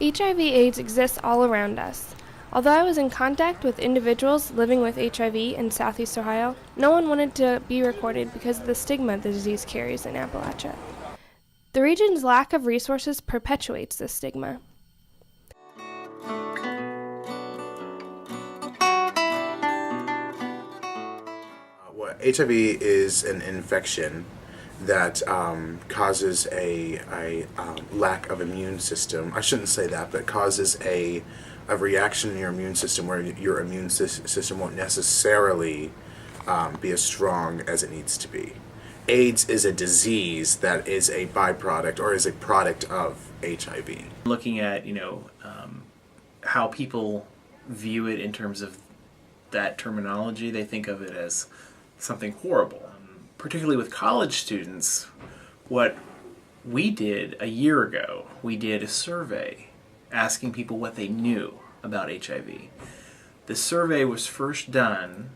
HIV/AIDS exists all around us. Although I was in contact with individuals living with HIV in Southeast Ohio, no one wanted to be recorded because of the stigma the disease carries in Appalachia. The region's lack of resources perpetuates this stigma. HIV is an infection that causes a lack of immune system. I shouldn't say that, but causes a reaction in your immune system where your immune system won't necessarily be as strong as it needs to be. AIDS is a disease that is a byproduct or is a product of HIV. Looking at, how people view it in terms of that terminology, they think of it as something horrible. Particularly with college students, what we did a year ago, we did a survey asking people what they knew about HIV. The survey was first done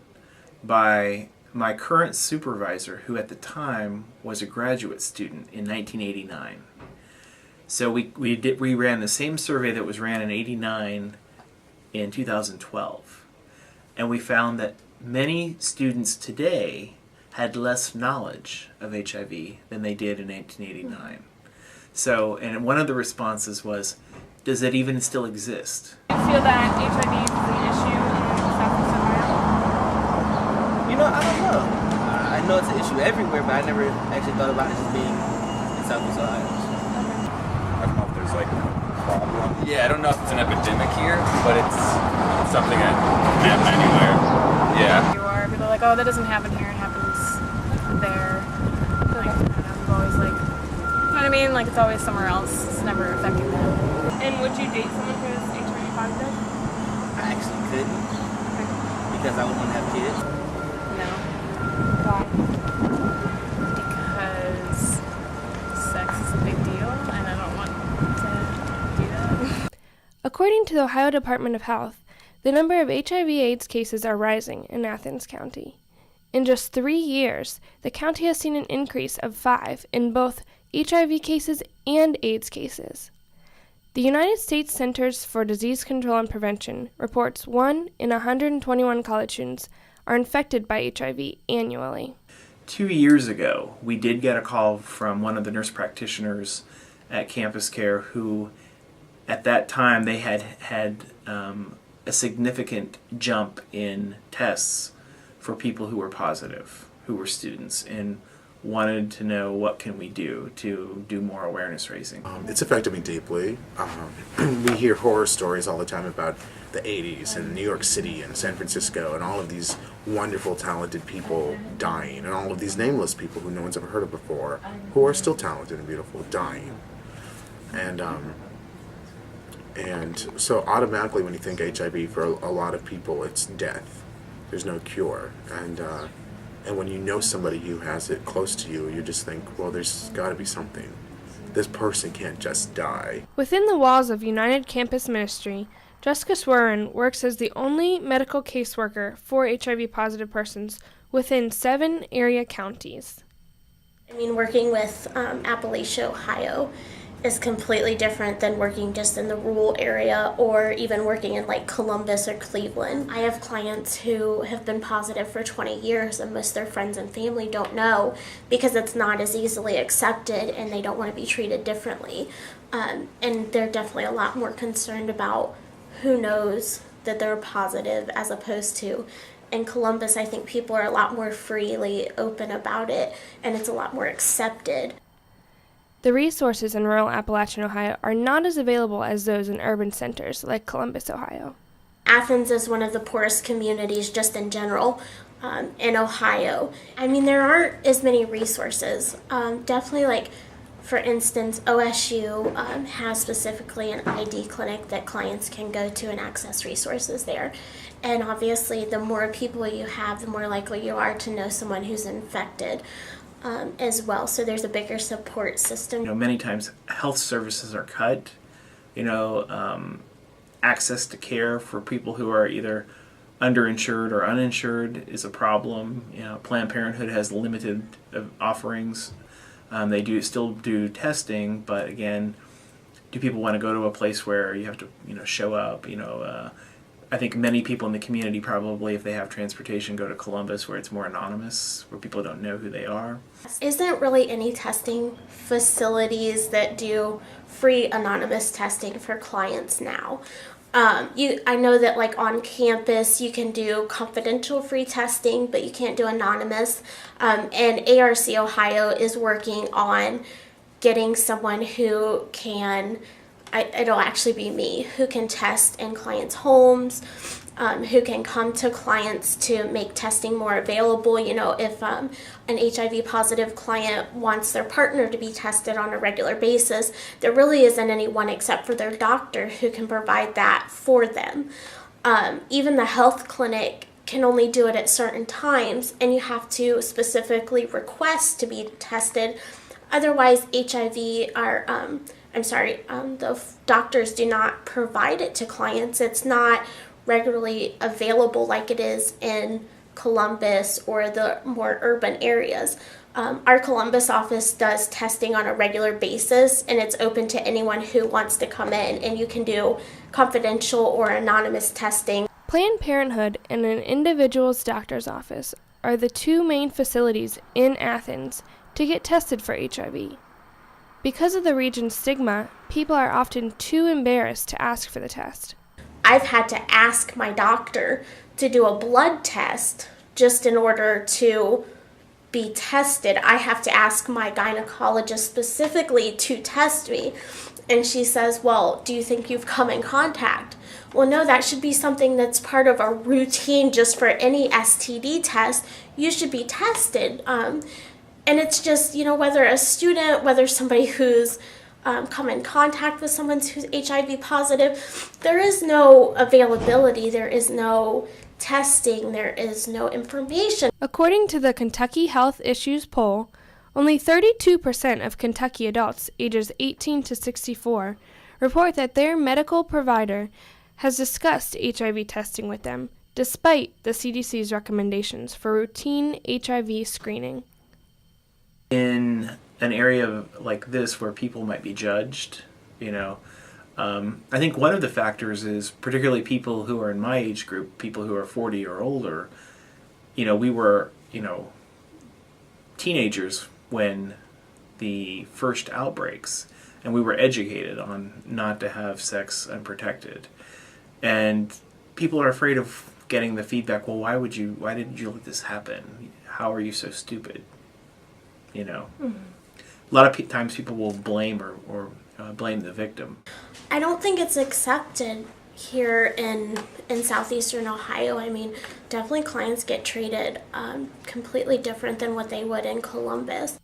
by my current supervisor, who at the time was a graduate student in 1989. So we ran the same survey that was ran in 89 in 2012. And we found that many students today had less knowledge of HIV than they did in 1989. So, and one of the responses was, does it even still exist? Do you feel that HIV is an issue in Southeast Ohio? I don't know. I know it's an issue everywhere, but I never actually thought about it just being in Southeast Ohio. I don't know if there's like a problem. Yeah, I don't know if it's an epidemic here, but it's something that can happen anywhere. Yeah. People are like, oh, that doesn't happen here, it happens there. Like, I don't know, I'm always like, you know what I mean? Like, it's always somewhere else. It's never affecting them. And would you date someone who is HIV positive? I actually couldn't because I wouldn't want to have kids. No. Why? Because sex is a big deal, and I don't want to do that. According to the Ohio Department of Health, the number of HIV/AIDS cases are rising in Athens County. In just 3 years, the county has seen an increase of 5 in both HIV cases and AIDS cases. The United States Centers for Disease Control and Prevention reports 1 in 121 college students are infected by HIV annually. 2 years ago, we did get a call from one of the nurse practitioners at Campus Care who, at that time, they had a significant jump in tests for people who were positive, who were students, and wanted to know what can we do to do more awareness raising. It's affected me deeply. We hear horror stories all the time about the 80s and New York City and San Francisco and all of these wonderful, talented people dying, and all of these nameless people who no one's ever heard of before, who are still talented and beautiful, dying. And so automatically when you think HIV, for a lot of people, it's death. There's no cure. And when you know somebody who has it close to you, you just think, well, there's got to be something. This person can't just die. Within the walls of United Campus Ministry, Jessica Swerin works as the only medical caseworker for HIV-positive persons within 7 area counties. Working with Appalachian Ohio is completely different than working just in the rural area or even working in like Columbus or Cleveland. I have clients who have been positive for 20 years and most of their friends and family don't know because it's not as easily accepted and they don't want to be treated differently. And they're definitely a lot more concerned about who knows that they're positive as opposed to in Columbus. I think people are a lot more freely open about it and it's a lot more accepted. The resources in rural Appalachian Ohio are not as available as those in urban centers like Columbus, Ohio. Athens is one of the poorest communities just in general in Ohio. There aren't as many resources. Definitely, like, for instance, OSU has specifically an ID clinic that clients can go to and access resources there. And obviously, the more people you have, the more likely you are to know someone who's infected. As well, so there's a bigger support system. Many times health services are cut. Access to care for people who are either underinsured or uninsured is a problem. Planned Parenthood has limited offerings. They still do testing, but again, do people want to go to a place where you have to, show up? I think many people in the community probably, if they have transportation, go to Columbus, where it's more anonymous, where people don't know who they are. Isn't really any testing facilities that do free anonymous testing for clients now. I know that like on campus you can do confidential free testing, but you can't do anonymous. And ARC Ohio is working on getting someone who can, it'll actually be me, who can test in clients' homes, who can come to clients to make testing more available. If an HIV positive client wants their partner to be tested on a regular basis, there really isn't anyone except for their doctor who can provide that for them. Even the health clinic can only do it at certain times, and you have to specifically request to be tested. Otherwise, the doctors do not provide it to clients. It's not regularly available like it is in Columbus or the more urban areas. Our Columbus office does testing on a regular basis, and it's open to anyone who wants to come in, and you can do confidential or anonymous testing. Planned Parenthood and an individual's doctor's office are the two main facilities in Athens to get tested for HIV. Because of the region's stigma, people are often too embarrassed to ask for the test. I've had to ask my doctor to do a blood test just in order to be tested. I have to ask my gynecologist specifically to test me. And she says, well, do you think you've come in contact? Well, no, that should be something that's part of a routine just for any STD test. You should be tested. And it's just, whether a student, whether somebody who's come in contact with someone who's HIV positive, there is no availability, there is no testing, there is no information. According to the Kentucky Health Issues poll, only 32% of Kentucky adults ages 18 to 64 report that their medical provider has discussed HIV testing with them, despite the CDC's recommendations for routine HIV screening. In an area like this where people might be judged, I think one of the factors is particularly people who are in my age group, people who are 40 or older. We were, teenagers when the first outbreaks, and we were educated on not to have sex unprotected. And people are afraid of getting the feedback, well, why didn't you let this happen? How are you so stupid? Mm-hmm. A lot of times people will blame or blame the victim. I don't think it's accepted here in southeastern Ohio. Definitely clients get treated completely different than what they would in Columbus.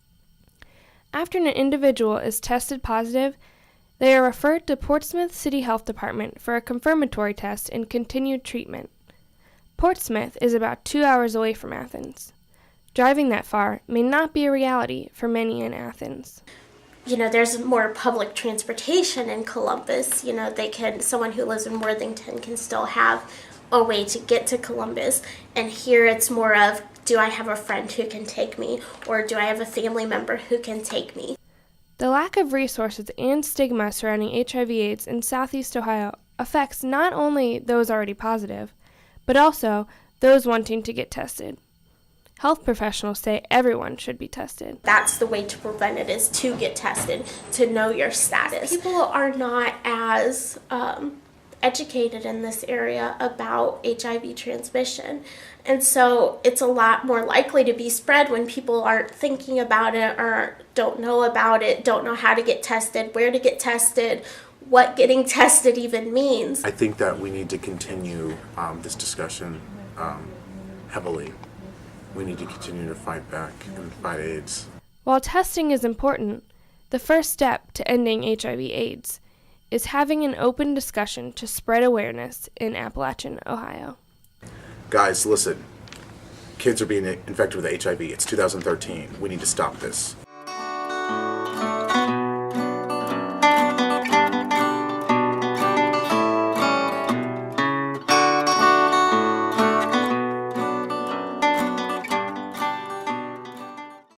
After an individual is tested positive, they are referred to Portsmouth City Health Department for a confirmatory test and continued treatment. Portsmouth is about 2 hours away from Athens. Driving that far may not be a reality for many in Athens. There's more public transportation in Columbus. Someone who lives in Worthington can still have a way to get to Columbus. And here it's more of, do I have a friend who can take me, or do I have a family member who can take me? The lack of resources and stigma surrounding HIV/AIDS in Southeast Ohio affects not only those already positive, but also those wanting to get tested. Health professionals say everyone should be tested. That's the way to prevent it, is to get tested, to know your status. People are not as educated in this area about HIV transmission. And so it's a lot more likely to be spread when people aren't thinking about it or don't know about it, don't know how to get tested, where to get tested, what getting tested even means. I think that we need to continue this discussion heavily. We need to continue to fight back and fight AIDS. While testing is important, the first step to ending HIV/AIDS is having an open discussion to spread awareness in Appalachian Ohio. Guys, listen. Kids are being infected with HIV. It's 2013. We need to stop this.